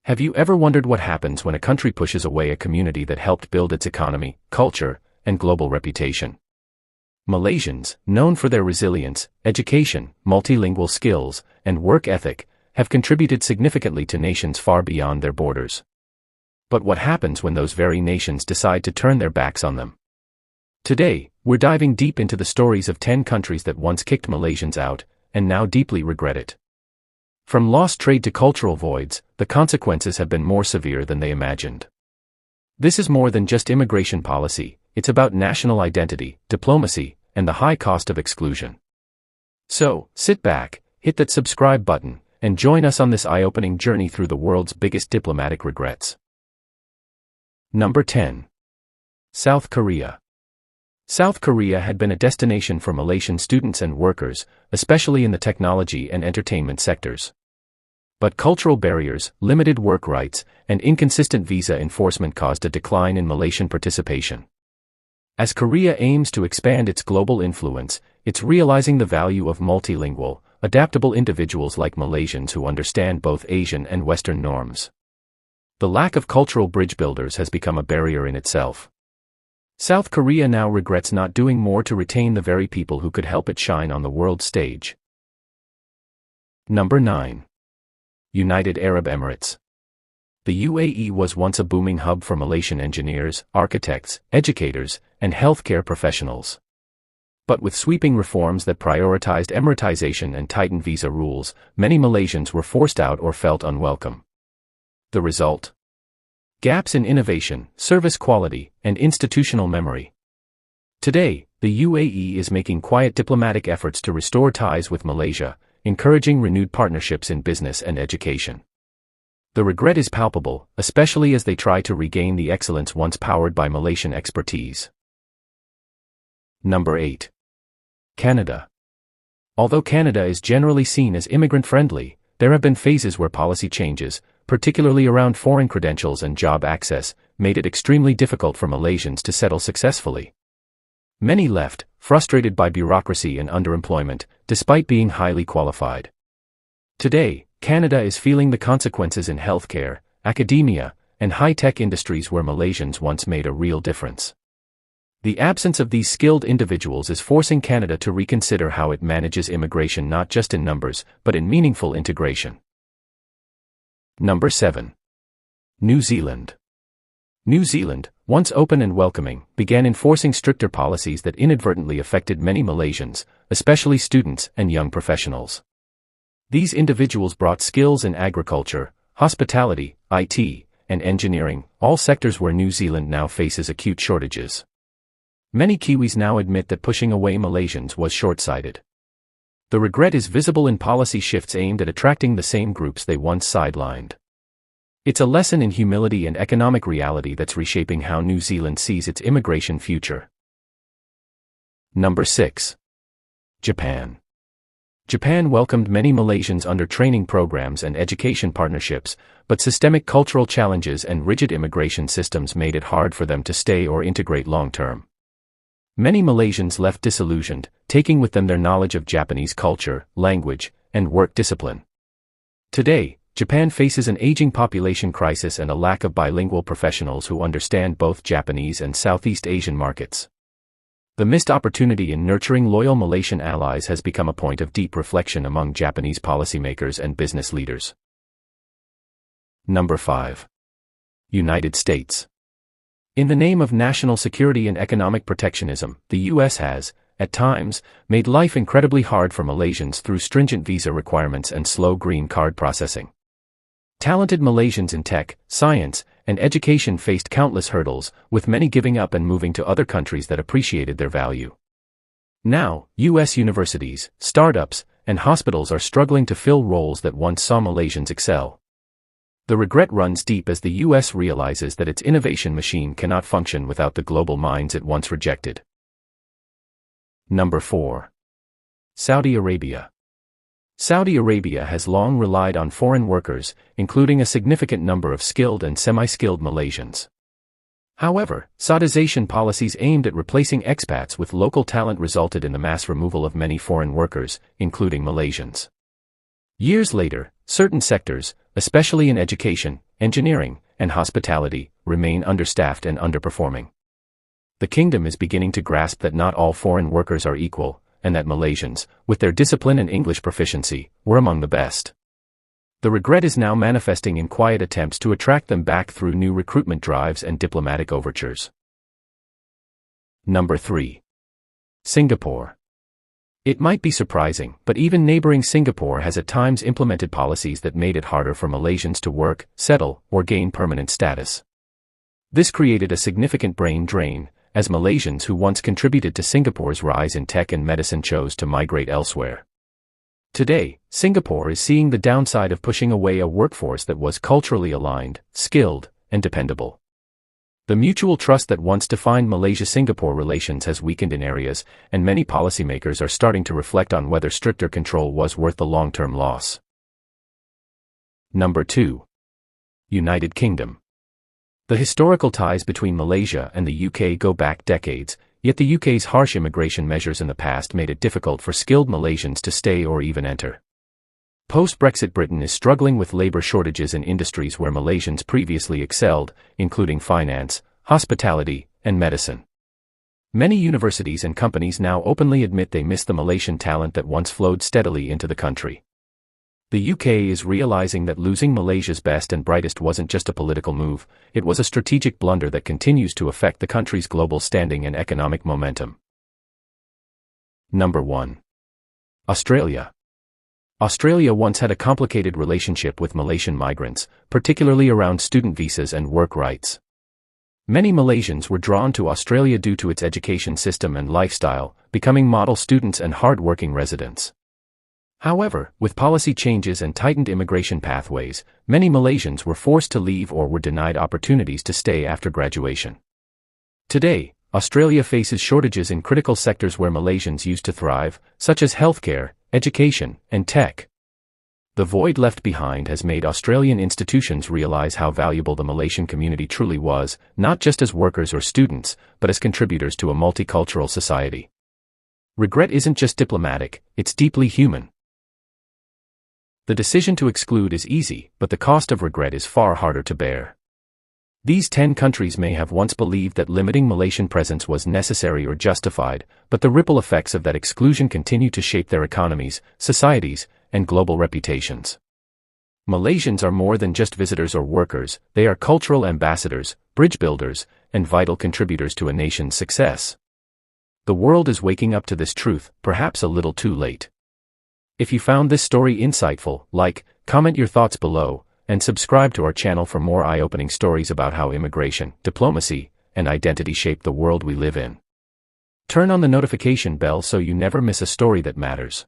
Have you ever wondered what happens when a country pushes away a community that helped build its economy, culture, and global reputation? Malaysians, known for their resilience, education, multilingual skills, and work ethic, have contributed significantly to nations far beyond their borders. But what happens when those very nations decide to turn their backs on them? Today, we're diving deep into the stories of 10 countries that once kicked Malaysians out, and now deeply regret it. From lost trade to cultural voids, the consequences have been more severe than they imagined. This is more than just immigration policy, it's about national identity, diplomacy, and the high cost of exclusion. So, sit back, hit that subscribe button, and join us on this eye-opening journey through the world's biggest diplomatic regrets. Number 10. South Korea. South Korea had been a destination for Malaysian students and workers, especially in the technology and entertainment sectors. But cultural barriers, limited work rights, and inconsistent visa enforcement caused a decline in Malaysian participation. As Korea aims to expand its global influence, it's realizing the value of multilingual, adaptable individuals like Malaysians who understand both Asian and Western norms. The lack of cultural bridge builders has become a barrier in itself. South Korea now regrets not doing more to retain the very people who could help it shine on the world stage. Number 9. United Arab Emirates. The UAE was once a booming hub for Malaysian engineers, architects, educators, and healthcare professionals. But with sweeping reforms that prioritized Emiratization and tightened visa rules, many Malaysians were forced out or felt unwelcome. The result? Gaps in innovation, service quality, and institutional memory. Today, the UAE is making quiet diplomatic efforts to restore ties with Malaysia, encouraging renewed partnerships in business and education. The regret is palpable, especially as they try to regain the excellence once powered by Malaysian expertise. Number 8. Canada. Although Canada is generally seen as immigrant-friendly, there have been phases where policy changes, particularly around foreign credentials and job access, made it extremely difficult for Malaysians to settle successfully. Many left, frustrated by bureaucracy and underemployment, despite being highly qualified. Today, Canada is feeling the consequences in healthcare, academia, and high-tech industries where Malaysians once made a real difference. The absence of these skilled individuals is forcing Canada to reconsider how it manages immigration, not just in numbers, but in meaningful integration. Number 7. New Zealand. New Zealand, once open and welcoming, began enforcing stricter policies that inadvertently affected many Malaysians, especially students and young professionals. These individuals brought skills in agriculture, hospitality, IT, and engineering, all sectors where New Zealand now faces acute shortages. Many Kiwis now admit that pushing away Malaysians was short-sighted. The regret is visible in policy shifts aimed at attracting the same groups they once sidelined. It's a lesson in humility and economic reality that's reshaping how New Zealand sees its immigration future. Number 6. Japan. Japan welcomed many Malaysians under training programs and education partnerships, but systemic cultural challenges and rigid immigration systems made it hard for them to stay or integrate long-term. Many Malaysians left disillusioned, taking with them their knowledge of Japanese culture, language, and work discipline. Today, Japan faces an aging population crisis and a lack of bilingual professionals who understand both Japanese and Southeast Asian markets. The missed opportunity in nurturing loyal Malaysian allies has become a point of deep reflection among Japanese policymakers and business leaders. Number 5. United States. In the name of national security and economic protectionism, the U.S. has, at times, made life incredibly hard for Malaysians through stringent visa requirements and slow green card processing. Talented Malaysians in tech, science, and education faced countless hurdles, with many giving up and moving to other countries that appreciated their value. Now, U.S. universities, startups, and hospitals are struggling to fill roles that once saw Malaysians excel. The regret runs deep as the U.S. realizes that its innovation machine cannot function without the global minds it once rejected. Number 4. Saudi Arabia. Saudi Arabia has long relied on foreign workers, including a significant number of skilled and semi-skilled Malaysians. However, Saudization policies aimed at replacing expats with local talent resulted in the mass removal of many foreign workers, including Malaysians. Years later, certain sectors, especially in education, engineering, and hospitality, remain understaffed and underperforming. The kingdom is beginning to grasp that not all foreign workers are equal, and that Malaysians, with their discipline and English proficiency, were among the best. The regret is now manifesting in quiet attempts to attract them back through new recruitment drives and diplomatic overtures. Number 3. Singapore. It might be surprising, but even neighboring Singapore has at times implemented policies that made it harder for Malaysians to work, settle, or gain permanent status. This created a significant brain drain, as Malaysians who once contributed to Singapore's rise in tech and medicine chose to migrate elsewhere. Today, Singapore is seeing the downside of pushing away a workforce that was culturally aligned, skilled, and dependable. The mutual trust that once defined Malaysia-Singapore relations has weakened in areas, and many policymakers are starting to reflect on whether stricter control was worth the long-term loss. Number 2. United Kingdom. The historical ties between Malaysia and the UK go back decades, yet the UK's harsh immigration measures in the past made it difficult for skilled Malaysians to stay or even enter. Post-Brexit Britain is struggling with labour shortages in industries where Malaysians previously excelled, including finance, hospitality, and medicine. Many universities and companies now openly admit they miss the Malaysian talent that once flowed steadily into the country. The UK is realizing that losing Malaysia's best and brightest wasn't just a political move, it was a strategic blunder that continues to affect the country's global standing and economic momentum. Number 1. Australia. Australia once had a complicated relationship with Malaysian migrants, particularly around student visas and work rights. Many Malaysians were drawn to Australia due to its education system and lifestyle, becoming model students and hard-working residents. However, with policy changes and tightened immigration pathways, many Malaysians were forced to leave or were denied opportunities to stay after graduation. Today, Australia faces shortages in critical sectors where Malaysians used to thrive, such as healthcare, education, and tech. The void left behind has made Australian institutions realize how valuable the Malaysian community truly was, not just as workers or students, but as contributors to a multicultural society. Regret isn't just diplomatic, it's deeply human. The decision to exclude is easy, but the cost of regret is far harder to bear. These 10 countries may have once believed that limiting Malaysian presence was necessary or justified, but the ripple effects of that exclusion continue to shape their economies, societies, and global reputations. Malaysians are more than just visitors or workers, they are cultural ambassadors, bridge builders, and vital contributors to a nation's success. The world is waking up to this truth, perhaps a little too late. If you found this story insightful, like, comment your thoughts below, and subscribe to our channel for more eye-opening stories about how immigration, diplomacy, and identity shape the world we live in. Turn on the notification bell so you never miss a story that matters.